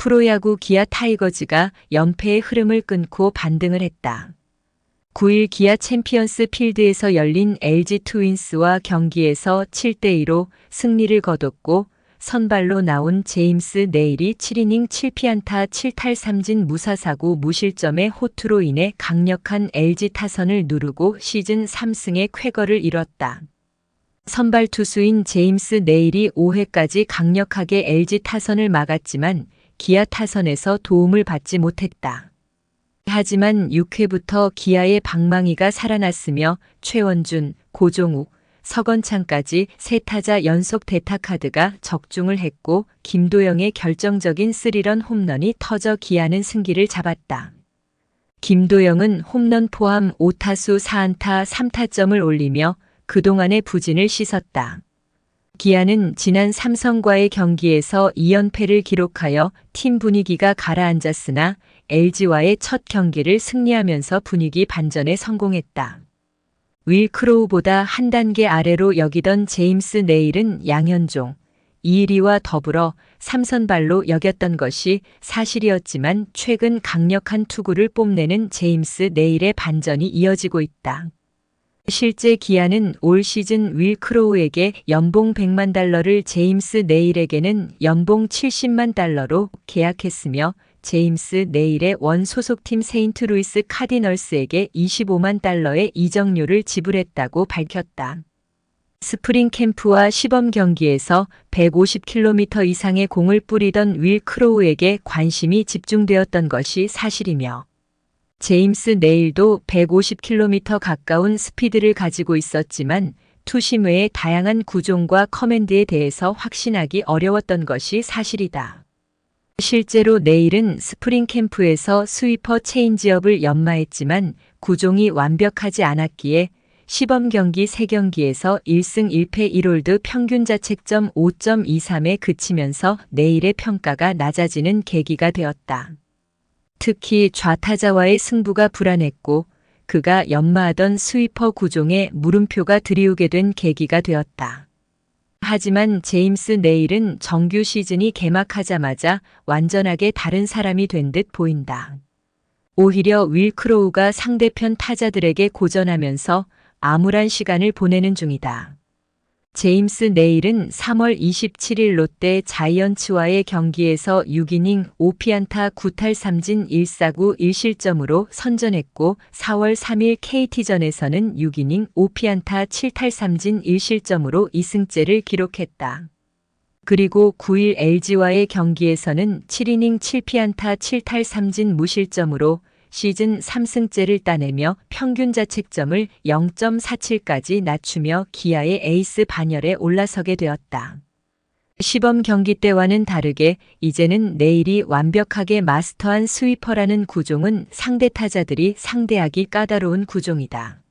프로야구 기아 타이거즈가 연패의 흐름을 끊고 반등을 했다. 9일 기아 챔피언스 필드에서 열린 LG 트윈스와 경기에서 7대2로 승리를 거뒀고 선발로 나온 제임스 네일이 7이닝 7피안타 7탈3진 무사사구 무실점의 호투로 인해 강력한 LG 타선을 누르고 시즌 3승의 쾌거를 이뤘다. 선발 투수인 제임스 네일이 5회까지 강력하게 LG 타선을 막았지만 기아 타선에서 도움을 받지 못했다. 하지만 6회부터 기아의 방망이가 살아났으며 최원준, 고종욱, 서건창까지 세 타자 연속 대타 카드가 적중을 했고 김도영의 결정적인 3런 홈런이 터져 기아는 승기를 잡았다. 김도영은 홈런 포함 5타수 4안타 3타점을 올리며 그동안의 부진을 씻었다. 기아는 지난 삼성과의 경기에서 2연패를 기록하여 팀 분위기가 가라앉았으나 LG와의 첫 경기를 승리하면서 분위기 반전에 성공했다. 윌 크로우보다 한 단계 아래로 여기던 제임스 네일은 양현종, 이일이와 더불어 3선발로 여겼던 것이 사실이었지만 최근 강력한 투구를 뽐내는 제임스 네일의 반전이 이어지고 있다. 실제 기아는 올 시즌 윌 크로우에게 연봉 100만 달러를 제임스 네일에게는 연봉 70만 달러로 계약했으며 제임스 네일의 원 소속팀 세인트루이스 카디널스에게 25만 달러의 이적료를 지불했다고 밝혔다. 스프링 캠프와 시범 경기에서 150km 이상의 공을 뿌리던 윌 크로우에게 관심이 집중되었던 것이 사실이며 제임스 네일도 150km 가까운 스피드를 가지고 있었지만 투심 외의 다양한 구종과 커맨드에 대해서 확신하기 어려웠던 것이 사실이다. 실제로 네일은 스프링 캠프에서 스위퍼 체인지업을 연마했지만 구종이 완벽하지 않았기에 시범 경기 3경기에서 1승 1패 1홀드 평균 자책점 5.23에 그치면서 네일의 평가가 낮아지는 계기가 되었다. 특히 좌타자와의 승부가 불안했고 그가 연마하던 스위퍼 구종에 물음표가 들이우게 된 계기가 되었다. 하지만 제임스 네일은 정규 시즌이 개막하자마자 완전하게 다른 사람이 된 듯 보인다. 오히려 윌 크로우가 상대편 타자들에게 고전하면서 암울한 시간을 보내는 중이다. 제임스 네일은 3월 27일 롯데 자이언츠와의 경기에서 6이닝 5피안타 9탈3진 1사구 1실점으로 선전했고 4월 3일 KT전에서는 6이닝 5피안타 7탈3진 1실점으로 2승째를 기록했다. 그리고 9일 LG와의 경기에서는 7이닝 7피안타 7탈3진 무실점으로 시즌 3승째를 따내며 평균 자책점을 0.47까지 낮추며 기아의 에이스 반열에 올라서게 되었다. 시범 경기 때와는 다르게 이제는 네일이 완벽하게 마스터한 스위퍼라는 구종은 상대 타자들이 상대하기 까다로운 구종이다.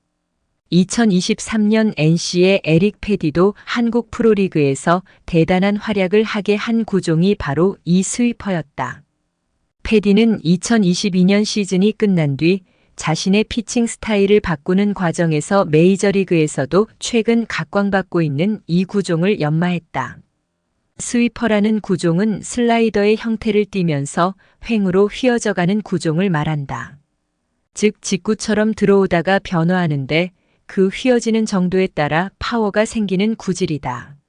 2023년 NC의 에릭 패디도 한국 프로리그에서 대단한 활약을 하게 한 구종이 바로 이 스위퍼였다. 패디는 2022년 시즌이 끝난 뒤 자신의 피칭 스타일을 바꾸는 과정에서 메이저리그에서도 최근 각광받고 있는 이 구종을 연마했다. 스위퍼라는 구종은 슬라이더의 형태를 띠면서 횡으로 휘어져가는 구종을 말한다. 즉 직구처럼 들어오다가 변화하는데 그 휘어지는 정도에 따라 파워가 생기는 구질이다.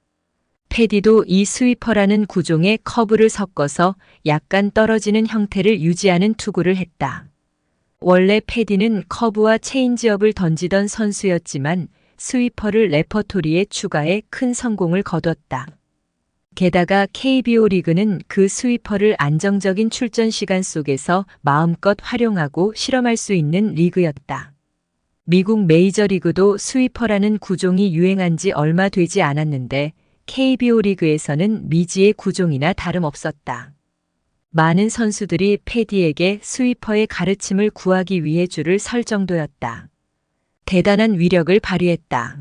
패디도 이 스위퍼라는 구종에 커브를 섞어서 약간 떨어지는 형태를 유지하는 투구를 했다. 원래 패디는 커브와 체인지업을 던지던 선수였지만 스위퍼를 레퍼토리에 추가해 큰 성공을 거뒀다. 게다가 KBO 리그는 그 스위퍼를 안정적인 출전 시간 속에서 마음껏 활용하고 실험할 수 있는 리그였다. 미국 메이저리그도 스위퍼라는 구종이 유행한 지 얼마 되지 않았는데 KBO 리그에서는 미지의 구종이나 다름없었다. 많은 선수들이 패디에게 스위퍼의 가르침을 구하기 위해 줄을 설 정도였다. 대단한 위력을 발휘했다.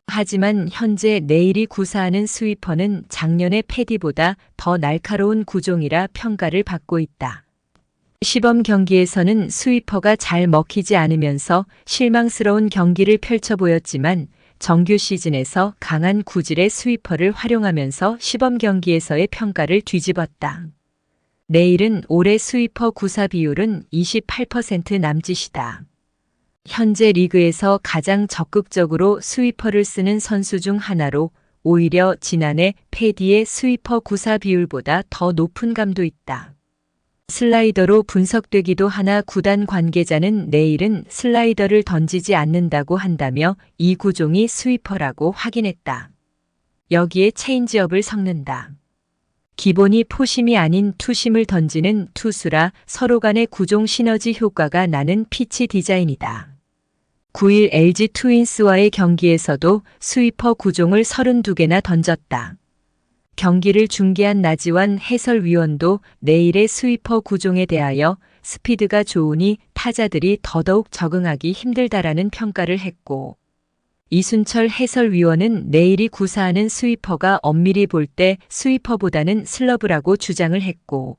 하지만 현재 네일이 구사하는 스위퍼는 작년의 패디보다 더 날카로운 구종이라 평가를 받고 있다. 시범 경기에서는 스위퍼가 잘 먹히지 않으면서 실망스러운 경기를 펼쳐 보였지만 정규 시즌에서 강한 구질의 스위퍼를 활용하면서 시범 경기에서의 평가를 뒤집었다. 내일은 올해 스위퍼 구사 비율은 28% 남짓이다. 현재 리그에서 가장 적극적으로 스위퍼를 쓰는 선수 중 하나로 오히려 지난해 패디의 스위퍼 구사 비율보다 더 높은 감도 있다. 슬라이더로 분석되기도 하나 구단 관계자는 내일은 슬라이더를 던지지 않는다고 한다며 이 구종이 스위퍼라고 확인했다. 여기에 체인지업을 섞는다. 기본이 포심이 아닌 투심을 던지는 투수라 서로 간의 구종 시너지 효과가 나는 피치 디자인이다. 9일 LG 트윈스와의 경기에서도 스위퍼 구종을 32개나 던졌다. 경기를 중계한 나지완 해설위원도 내일의 스위퍼 구종에 대하여 스피드가 좋으니 타자들이 더더욱 적응하기 힘들다라는 평가를 했고, 이순철 해설위원은 내일이 구사하는 스위퍼가 엄밀히 볼 때 스위퍼보다는 슬러브라고 주장을 했고,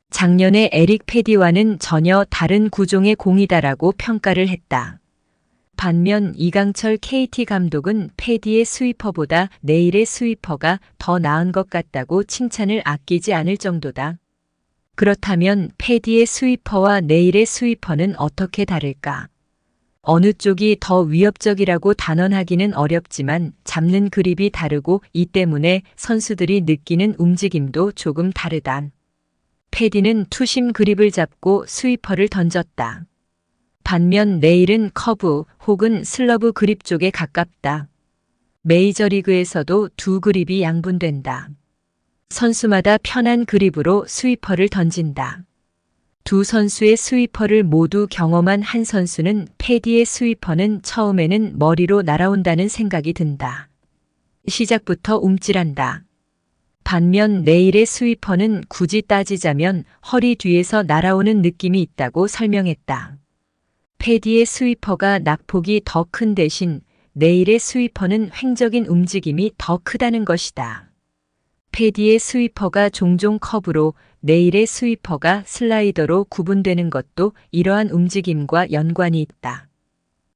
작년에 에릭 패디와는 전혀 다른 구종의 공이다라고 평가를 했다. 반면 이강철 KT 감독은 패디의 스위퍼보다 내일의 스위퍼가 더 나은 것 같다고 칭찬을 아끼지 않을 정도다. 그렇다면 패디의 스위퍼와 내일의 스위퍼는 어떻게 다를까? 어느 쪽이 더 위협적이라고 단언하기는 어렵지만 잡는 그립이 다르고 이 때문에 선수들이 느끼는 움직임도 조금 다르다. 패디는 투심 그립을 잡고 스위퍼를 던졌다. 반면 내일은 커브 혹은 슬러브 그립 쪽에 가깝다. 메이저리그에서도 두 그립이 양분된다. 선수마다 편한 그립으로 스위퍼를 던진다. 두 선수의 스위퍼를 모두 경험한 한 선수는 패디의 스위퍼는 처음에는 머리로 날아온다는 생각이 든다. 시작부터 움찔한다. 반면 내일의 스위퍼는 굳이 따지자면 허리 뒤에서 날아오는 느낌이 있다고 설명했다. 패디의 스위퍼가 낙폭이 더 큰 대신 내일의 스위퍼는 횡적인 움직임이 더 크다는 것이다. 패디의 스위퍼가 종종 커브로 내일의 스위퍼가 슬라이더로 구분되는 것도 이러한 움직임과 연관이 있다.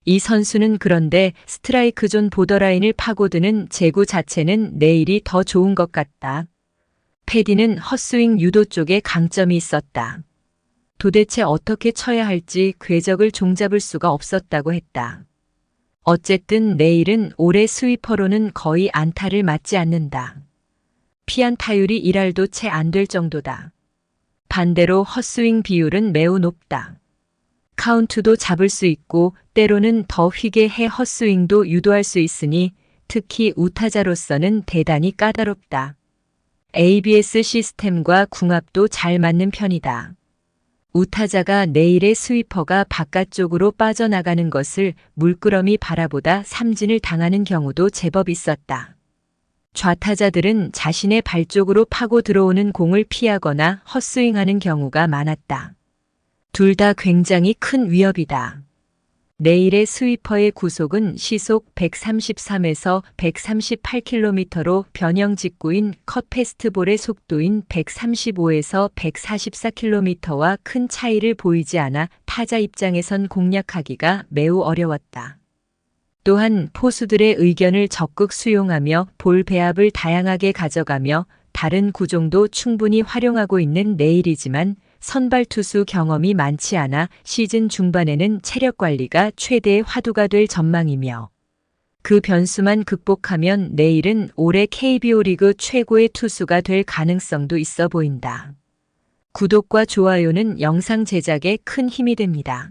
이 선수는 그런데 스트라이크 존 보더라인을 파고드는 제구 자체는 내일이 더 좋은 것 같다. 패디는 헛스윙 유도 쪽에 강점이 있었다. 도대체 어떻게 쳐야 할지 궤적을 종잡을 수가 없었다고 했다. 어쨌든 내일은 올해 스위퍼로는 거의 안타를 맞지 않는다. 피안 타율이 1할도 채 안 될 정도다. 반대로 헛스윙 비율은 매우 높다. 카운트도 잡을 수 있고 때로는 더 휘게 해 헛스윙도 유도할 수 있으니 특히 우타자로서는 대단히 까다롭다. ABS 시스템과 궁합도 잘 맞는 편이다. 우타자가 내일의 스위퍼가 바깥쪽으로 빠져나가는 것을 물끄러미 바라보다 삼진을 당하는 경우도 제법 있었다. 좌타자들은 자신의 발 쪽으로 파고 들어오는 공을 피하거나 헛스윙하는 경우가 많았다. 둘 다 굉장히 큰 위협이다. 내일의 스위퍼의 구속은 시속 133에서 138km로 변형 직구인 컷 패스트볼의 속도인 135에서 144km와 큰 차이를 보이지 않아 타자 입장에선 공략하기가 매우 어려웠다. 또한 포수들의 의견을 적극 수용하며 볼 배합을 다양하게 가져가며 다른 구종도 충분히 활용하고 있는 내일이지만 선발 투수 경험이 많지 않아 시즌 중반에는 체력 관리가 최대의 화두가 될 전망이며 그 변수만 극복하면 내일은 올해 KBO 리그 최고의 투수가 될 가능성도 있어 보인다. 구독과 좋아요는 영상 제작에 큰 힘이 됩니다.